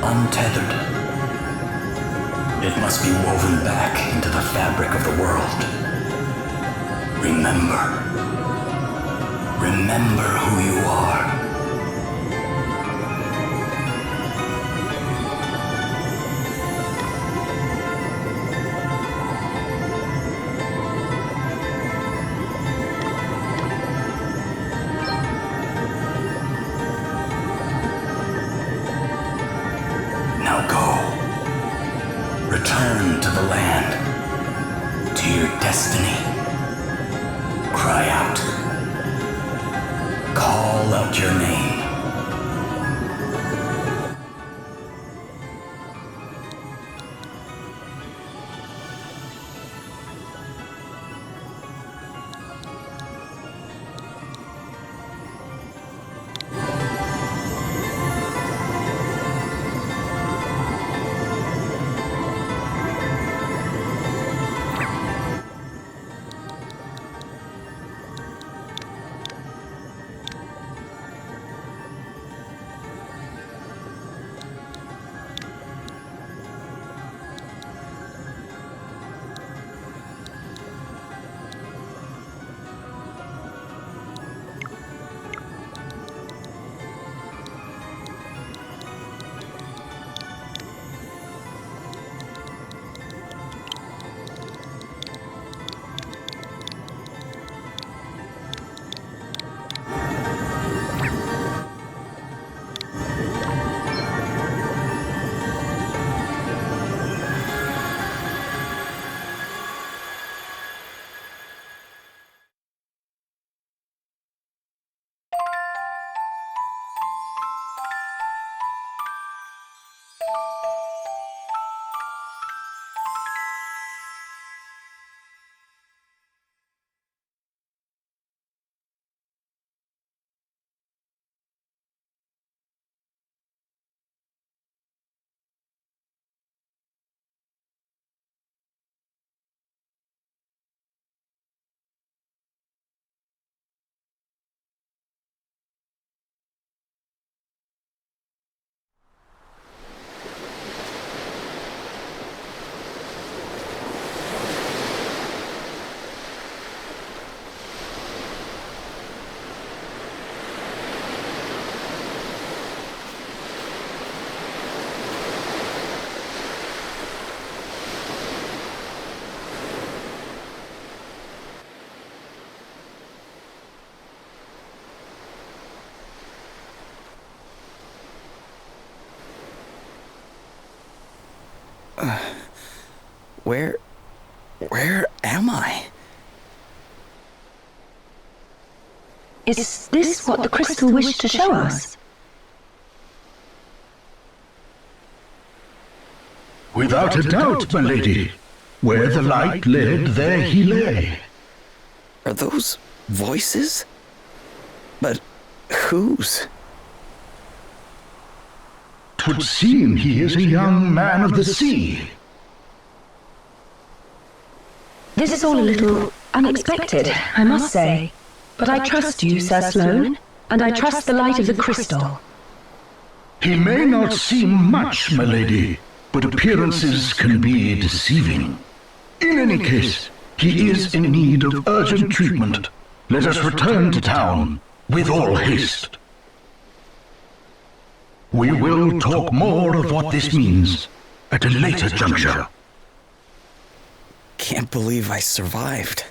untethered. It must be woven back into the fabric of the world. Remember. Remember who you are. Now go. Return to the land, to your destiny. Cry out. Call out your name. Where am I? Is this what the crystal wished to show us? Without a doubt, my lady. Where the light led, there he lay. Are those voices? But whose? 'Twould seem he is a young man of the sea. This is all a little unexpected, I must say. But I trust you, Sir Sloane, and I trust the light of the crystal. He may not seem much, my lady, but appearances can be deceiving. In any case, he is in need of urgent treatment. Let us return to town with all haste. We will talk more of what this means at a later juncture. Can't believe I survived.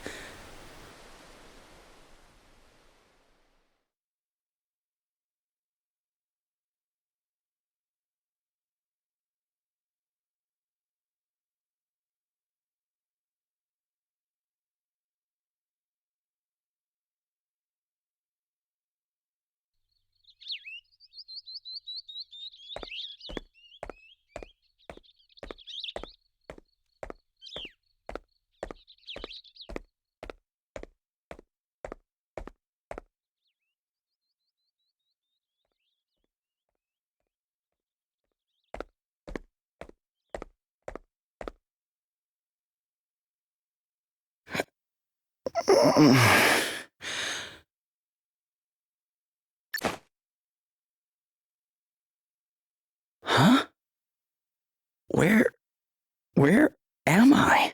Where am I?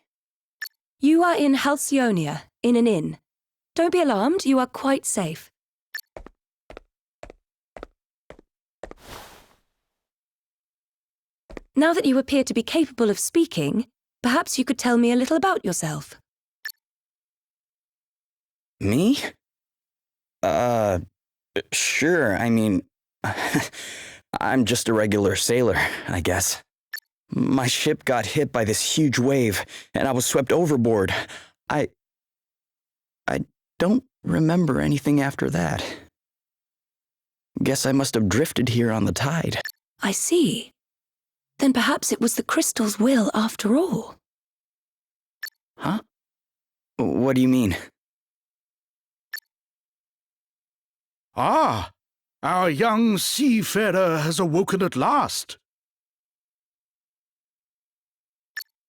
You are in Halcyonia, in an inn. Don't be alarmed, you are quite safe. Now that you appear to be capable of speaking, perhaps you could tell me a little about yourself. Me? Sure, I mean, I'm just a regular sailor, I guess. My ship got hit by this huge wave, and I was swept overboard. I don't remember anything after that. Guess I must have drifted here on the tide. I see. Then perhaps it was the crystal's will after all. Huh? What do you mean? Ah, our young seafarer has awoken at last.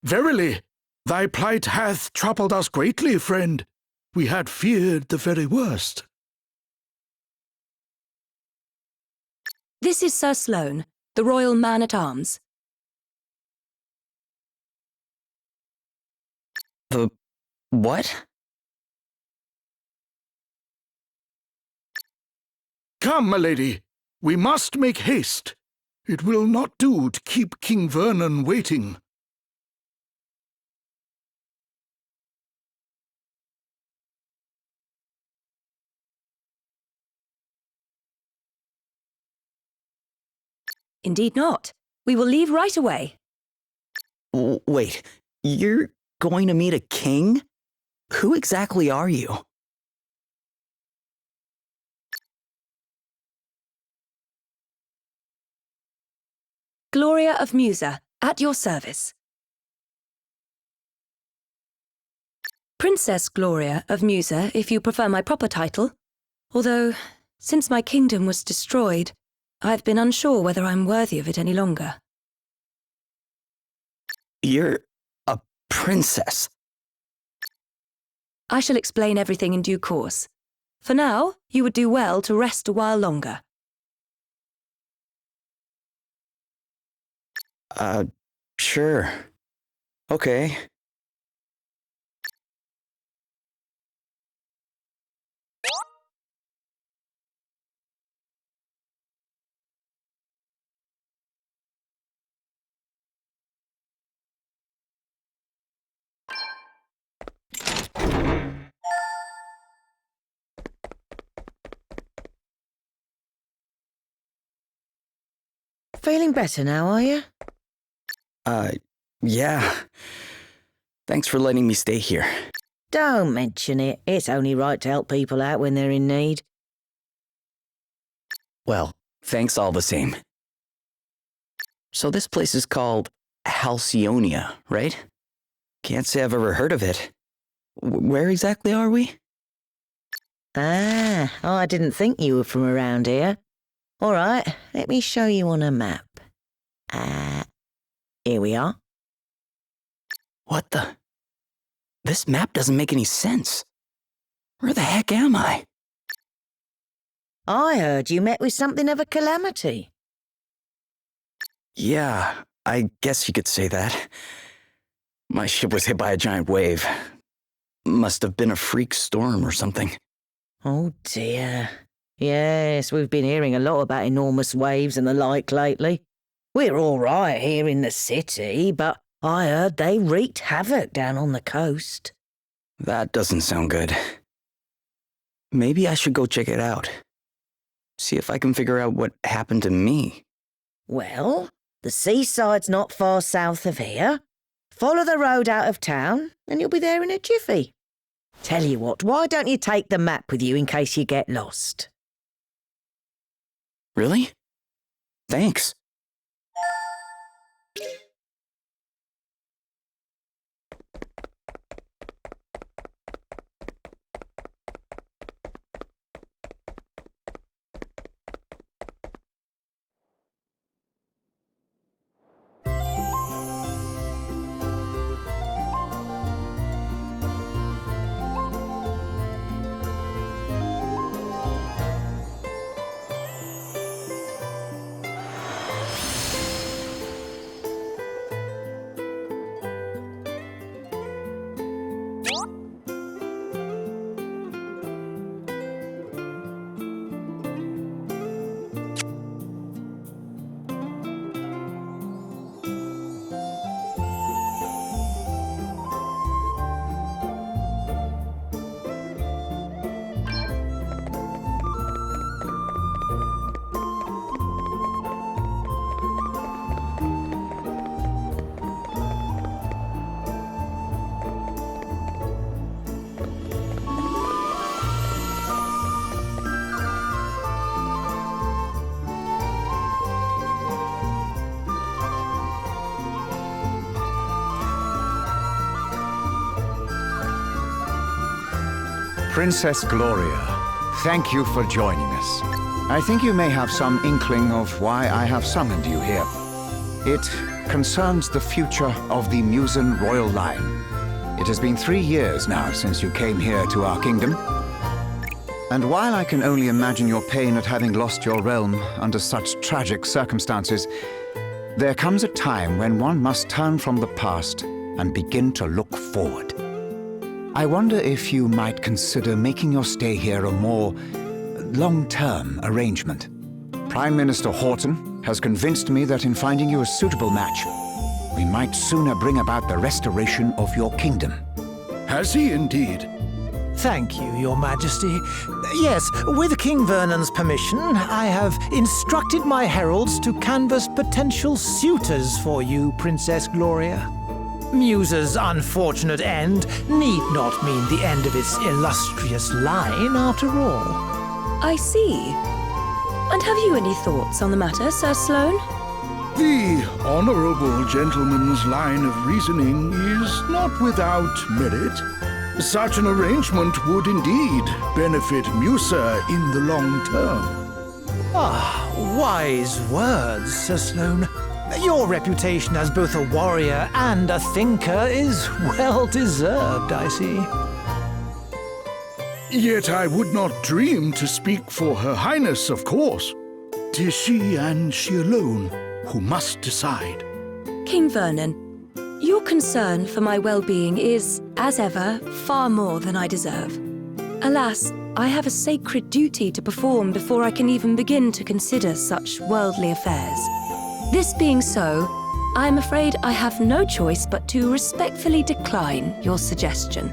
Verily, thy plight hath troubled us greatly, friend. We had feared the very worst. This is Sir Sloane, the royal man-at-arms. The what? Come, my lady, we must make haste. It will not do to keep King Vernon waiting. Indeed not. We will leave right away. Wait, you're going to meet a king? Who exactly are you? Gloria of Musa, at your service. Princess Gloria of Musa, if you prefer my proper title. Although, since my kingdom was destroyed, I've been unsure whether I'm worthy of it any longer. You're a princess. I shall explain everything in due course. For now, you would do well to rest a while longer. Sure. Okay. Feeling better now, are you? Yeah. Thanks for letting me stay here. Don't mention it. It's only right to help people out when they're in need. Well, thanks all the same. So this place is called Halcyonia, right? Can't say I've ever heard of it. Where exactly are we? Ah, I didn't think you were from around here. All right, let me show you on a map. Here we are. What the? This map doesn't make any sense. Where the heck am I? I heard you met with something of a calamity. Yeah, I guess you could say that. My ship was hit by a giant wave. Must have been a freak storm or something. Oh dear. Yes, we've been hearing a lot about enormous waves and the like lately. We're all right here in the city, but I heard they wreaked havoc down on the coast. That doesn't sound good. Maybe I should go check it out. See if I can figure out what happened to me. Well, the seaside's not far south of here. Follow the road out of town, and you'll be there in a jiffy. Tell you what, why don't you take the map with you in case you get lost? Really? Thanks. Princess Gloria, thank you for joining us. I think you may have some inkling of why I have summoned you here. It concerns the future of the Musen royal line. It has been 3 years now since you came here to our kingdom. And while I can only imagine your pain at having lost your realm under such tragic circumstances, there comes a time when one must turn from the past and begin to look forward. I wonder if you might consider making your stay here a more long-term arrangement. Prime Minister Horton has convinced me that in finding you a suitable match, we might sooner bring about the restoration of your kingdom. Has he indeed? Thank you, Your Majesty. Yes, with King Vernon's permission, I have instructed my heralds to canvass potential suitors for you, Princess Gloria. Musa's unfortunate end need not mean the end of its illustrious line, after all. I see. And have you any thoughts on the matter, Sir Sloane? The honorable gentleman's line of reasoning is not without merit. Such an arrangement would indeed benefit Musa in the long term. Ah, wise words, Sir Sloane. Your reputation as both a warrior and a thinker is well deserved, I see. Yet I would not dream to speak for Her Highness, of course. 'Tis she and she alone who must decide. King Vernon, your concern for my well-being is, as ever, far more than I deserve. Alas, I have a sacred duty to perform before I can even begin to consider such worldly affairs. This being so, I am afraid I have no choice but to respectfully decline your suggestion.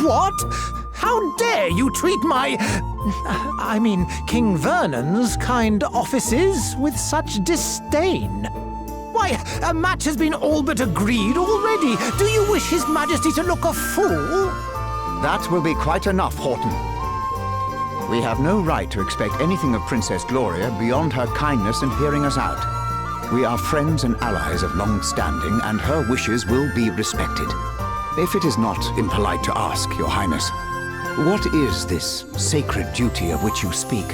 What? How dare you treat King Vernon's kind offices with such disdain? Why, a match has been all but agreed already. Do you wish His Majesty to look a fool? That will be quite enough, Horton. We have no right to expect anything of Princess Gloria beyond her kindness in hearing us out. We are friends and allies of long standing, and her wishes will be respected. If it is not impolite to ask, Your Highness, what is this sacred duty of which you speak?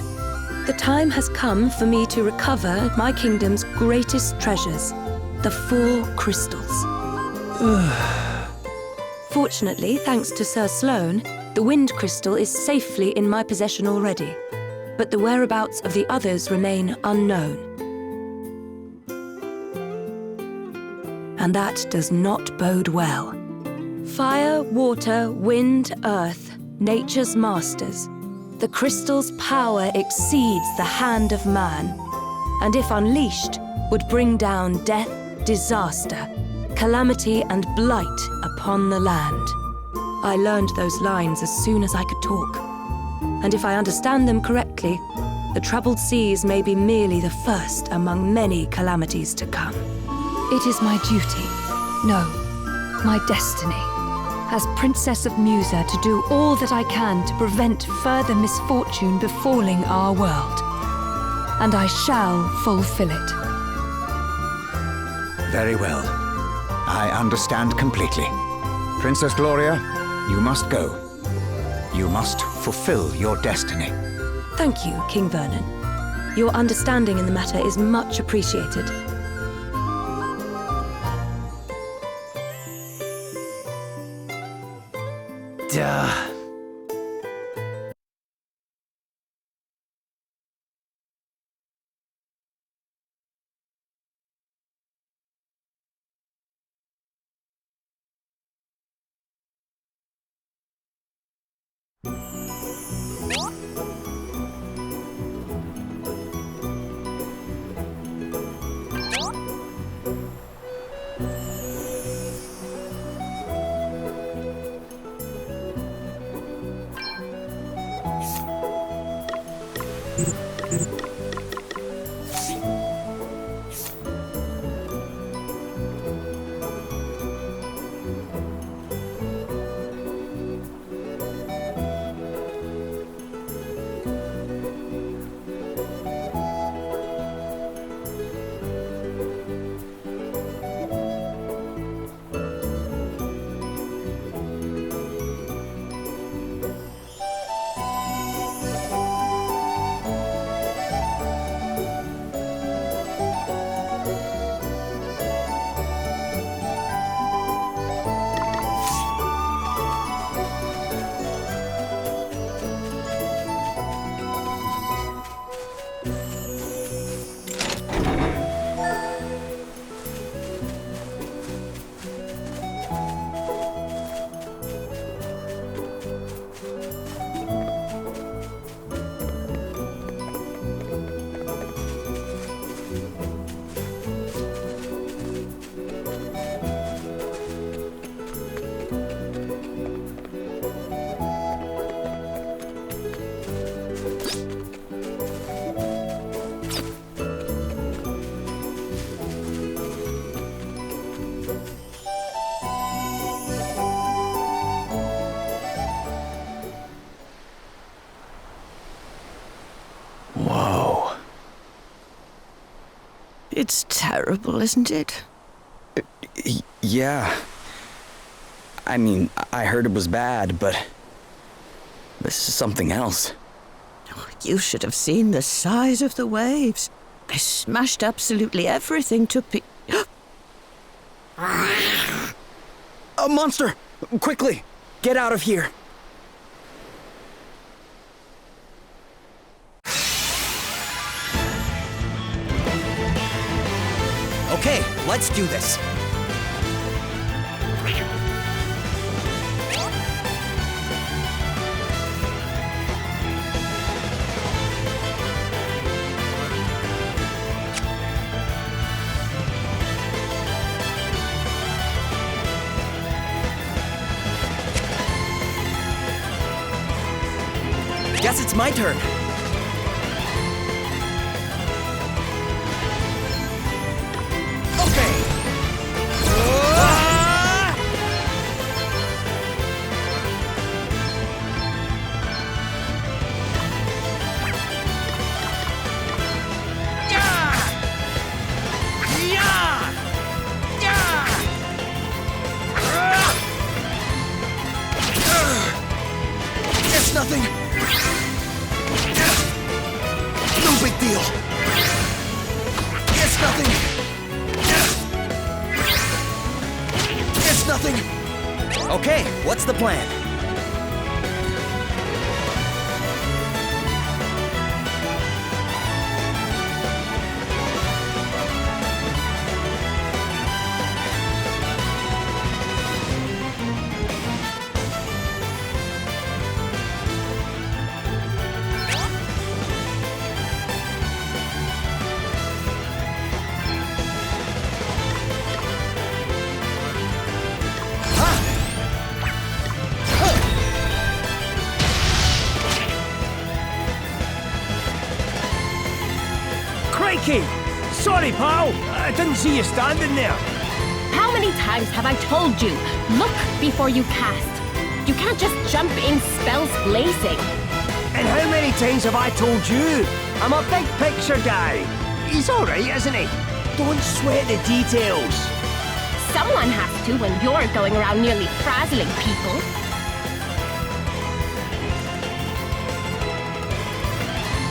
The time has come for me to recover my kingdom's greatest treasures, the 4 crystals. Fortunately, thanks to Sir Sloane, the wind crystal is safely in my possession already, but the whereabouts of the others remain unknown. And that does not bode well. Fire, water, wind, earth, nature's masters. The crystal's power exceeds the hand of man, and if unleashed, would bring down death, disaster, calamity and blight upon the land. I learned those lines as soon as I could talk. And if I understand them correctly, the troubled seas may be merely the first among many calamities to come. It is my duty, no, my destiny, as Princess of Musa to do all that I can to prevent further misfortune befalling our world. And I shall fulfill it. Very well. I understand completely. Princess Gloria, you must go. You must fulfill your destiny. Thank you, King Vernon. Your understanding in the matter is much appreciated. Duh. It's terrible, isn't it? Yeah. I mean, I heard it was bad, but this is something else. You should have seen the size of the waves. They smashed absolutely everything to A monster! Quickly! Get out of here! Okay, let's do this. Guess it's my turn. Okay. It's nothing. No big deal. It's nothing. It's nothing. Okay, what's the plan? Crikey! Sorry, pal. I didn't see you standing there. How many times have I told you? Look before you cast. You can't just jump in spells blazing. And how many times have I told you? I'm a big picture guy. He's alright, isn't he? Don't sweat the details. Someone has to when you're going around nearly frazzling people.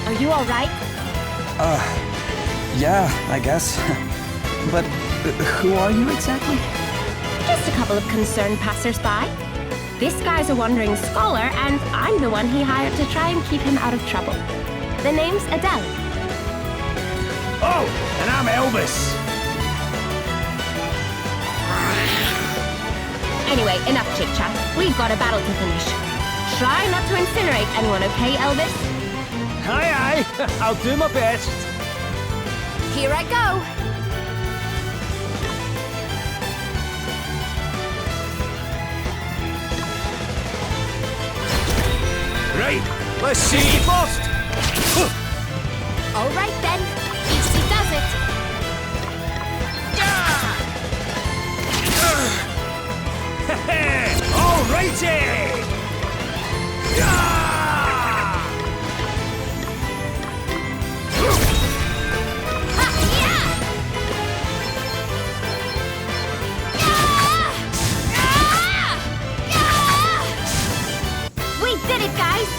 Are you alright? Yeah, I guess. But who are you exactly? Just a couple of concerned passers-by. This guy's a wandering scholar, and I'm the one he hired to try and keep him out of trouble. The name's Adele. Oh, and I'm Elvis. Anyway, enough chit-chat. We've got a battle to finish. Try not to incinerate anyone, okay, Elvis? Aye, aye. I'll do my best. Here I go. Right, let's see first. All right then. Easy does it. All righty. We did it, guys!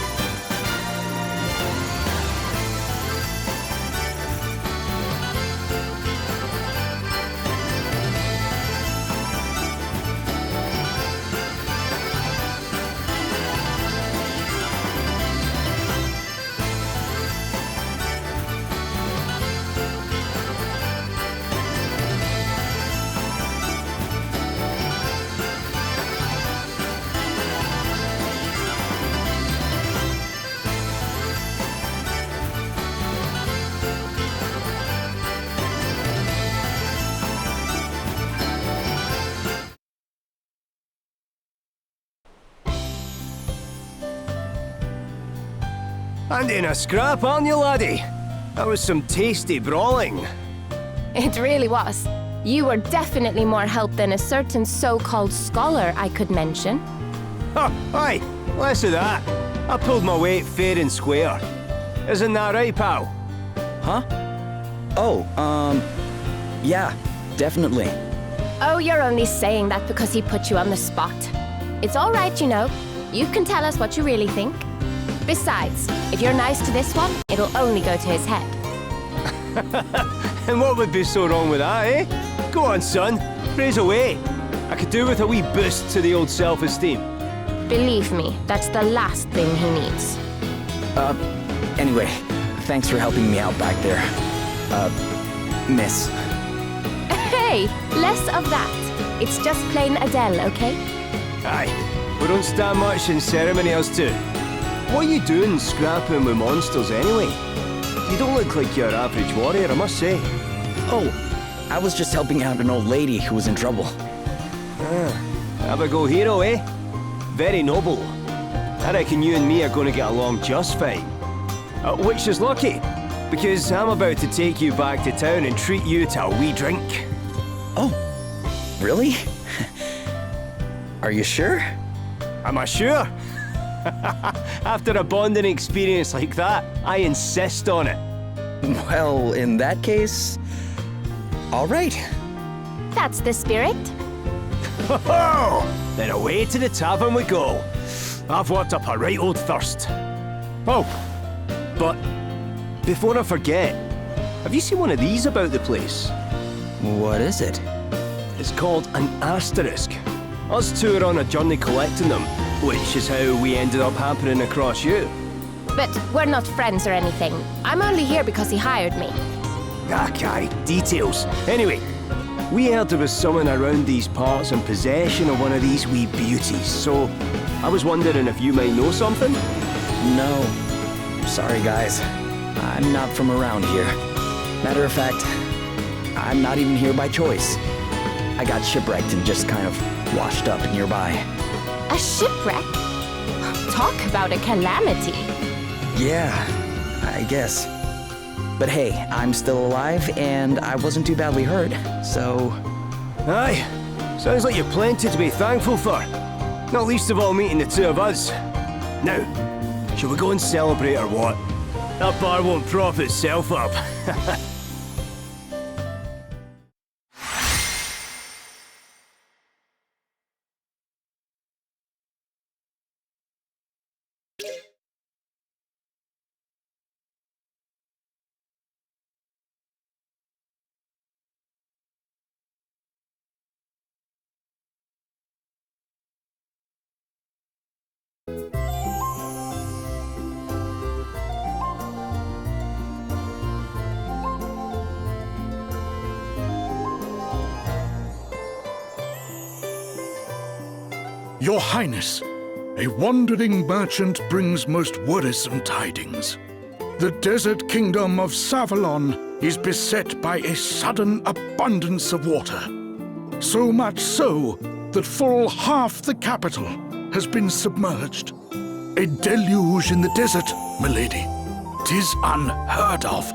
And in a scrap, aren't you, laddie? That was some tasty brawling. It really was. You were definitely more help than a certain so-called scholar I could mention. Oh, aye, less of that. I pulled my weight fair and square. Isn't that right, pal? Huh? Oh, Yeah, definitely. Oh, you're only saying that because he put you on the spot. It's all right, you know. You can tell us what you really think. Besides, if you're nice to this one, it'll only go to his head. And what would be so wrong with that, eh? Go on, son. Praise away. I could do with a wee boost to the old self-esteem. Believe me, that's the last thing he needs. Anyway, thanks for helping me out back there. Miss. Hey, less of that. It's just plain Adele, okay? Aye, we don't stand much in ceremony, us two. What are you doing scrapping with monsters anyway? You don't look like your average warrior, I must say. Oh, I was just helping out an old lady who was in trouble. Have a go hero, eh? Very noble. I reckon you and me are going to get along just fine. Which is lucky, because I'm about to take you back to town and treat you to a wee drink. Oh, really? Are you sure? Am I sure? After a bonding experience like that, I insist on it. Well, in that case, all right. That's the spirit. Ho-ho! Then away to the tavern we go. I've worked up a right old thirst. Oh, but before I forget, have you seen one of these about the place? What is it? It's called an asterisk. Us two are on a journey collecting them, which is how we ended up happening across you. But we're not friends or anything. I'm only here because he hired me. Okay, details. Anyway, we heard there was someone around these parts in possession of one of these wee beauties, so I was wondering if you might know something? No. Sorry, guys. I'm not from around here. Matter of fact, I'm not even here by choice. I got shipwrecked and just kind of washed up nearby. A shipwreck? Talk about a calamity. Yeah, I guess. But hey, I'm still alive, and I wasn't too badly hurt, so... Aye, sounds like you've plenty to be thankful for. Not least of all meeting the two of us. Now, shall we go and celebrate or what? That bar won't prop itself up. Your Highness, a wandering merchant brings most worrisome tidings. The desert kingdom of Savalon is beset by a sudden abundance of water. So much so that full half the capital has been submerged. A deluge in the desert, milady. 'Tis unheard of.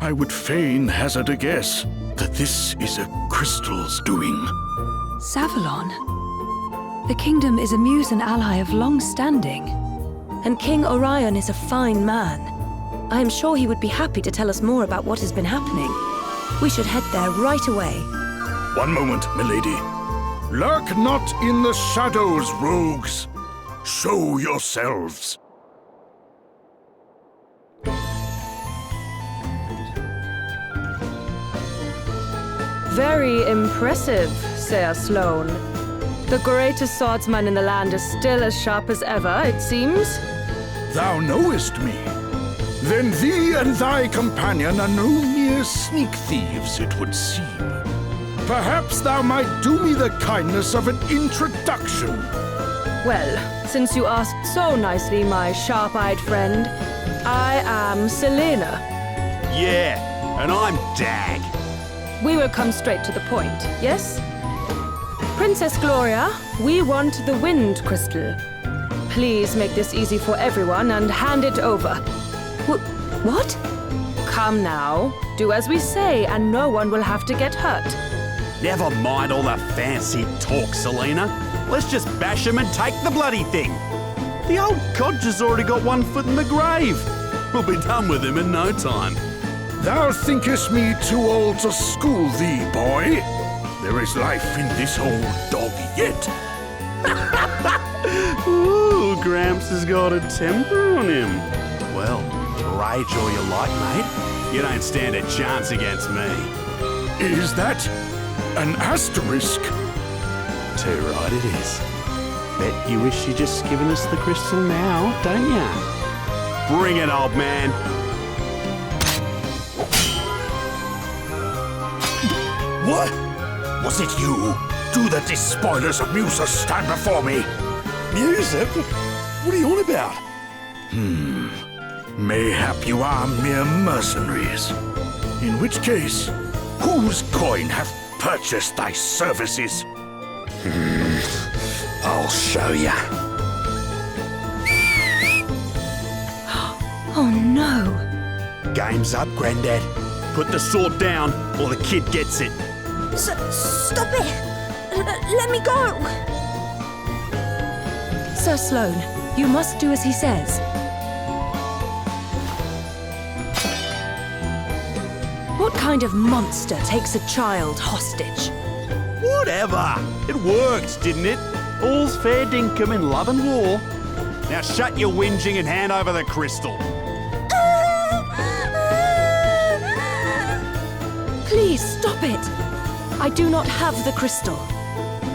I would fain hazard a guess that this is a crystal's doing. Savalon? The kingdom is a Musen ally of long standing. And King Orion is a fine man. I am sure he would be happy to tell us more about what has been happening. We should head there right away. One moment, milady. Lurk not in the shadows, rogues. Show yourselves. Very impressive, Sir Sloane. The greatest swordsman in the land is still as sharp as ever, it seems. Thou knowest me. Then thee and thy companion are no mere sneak thieves, it would seem. Perhaps thou might do me the kindness of an introduction. Well, since you asked so nicely, my sharp-eyed friend, I am Selena. Yeah, and I'm Dag. We will come straight to the point, yes? Princess Gloria, we want the Wind Crystal. Please make this easy for everyone and hand it over. What? Come now, do as we say and no one will have to get hurt. Never mind all the fancy talk, Selena. Let's just bash him and take the bloody thing. The old codger's already got one foot in the grave. We'll be done with him in no time. Thou thinkest me too old to school thee, boy? There is life in this old dog yet. Ooh, Gramps has got a temper on him. Well, rage all you like, mate. You don't stand a chance against me. Is that an asterisk? Too right it is. Bet you wish you'd just given us the crystal now, don't ya? Bring it, old man. What? Was it you? Do the despoilers of Musa stand before me? Musa? What are you on about? Mayhap you are mere mercenaries. In which case, whose coin hath purchased thy services? I'll show ya. Oh no. Game's up, Grandad. Put the sword down, or the kid gets it. Stop it! Let me go! Sir Sloane, you must do as he says. What kind of monster takes a child hostage? Whatever. It worked, didn't it? All's fair dinkum in love and war. Now shut your whinging and hand over the crystal. Please stop it! I do not have the crystal.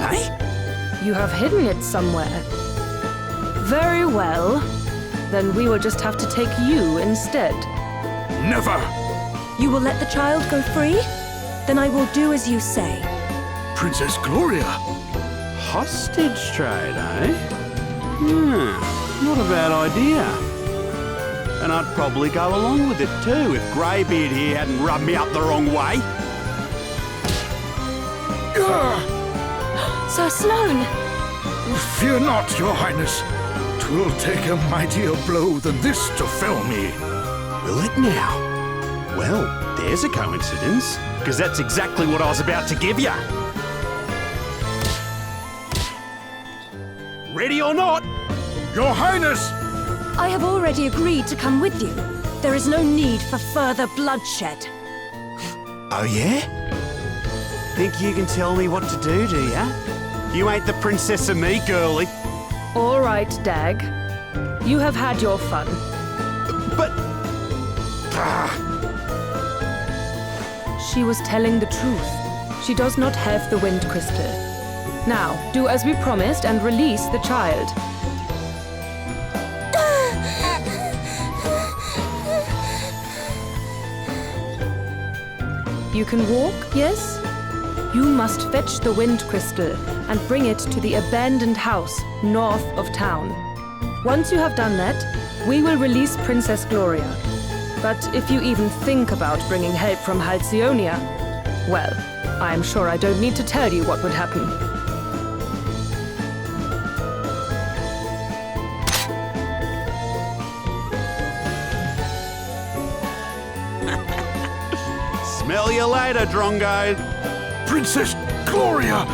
Hey? You have hidden it somewhere. Very well. Then we will just have to take you instead. Never! You will let the child go free? Then I will do as you say. Princess Gloria! Hostage trade, eh? Not a bad idea. And I'd probably go along with it too if Greybeard here hadn't rubbed me up the wrong way. Sir Sloane! Fear not, Your Highness. 'Twill take a mightier blow than this to fell me. Will it now? Well, there's a coincidence, because that's exactly what I was about to give you. Ready or not? Your Highness! I have already agreed to come with you. There is no need for further bloodshed. Oh, yeah? Think you can tell me what to do ya? You ain't the princess of me, girlie. All right, Dag. You have had your fun. But... She was telling the truth. She does not have the wind crystal. Now, do as we promised and release the child. You can walk, yes? You must fetch the wind crystal and bring it to the abandoned house north of town. Once you have done that, we will release Princess Gloria. But if you even think about bringing help from Halcyonia, well, I am sure I don't need to tell you what would happen. Smell you later, Drongo. Princess Gloria!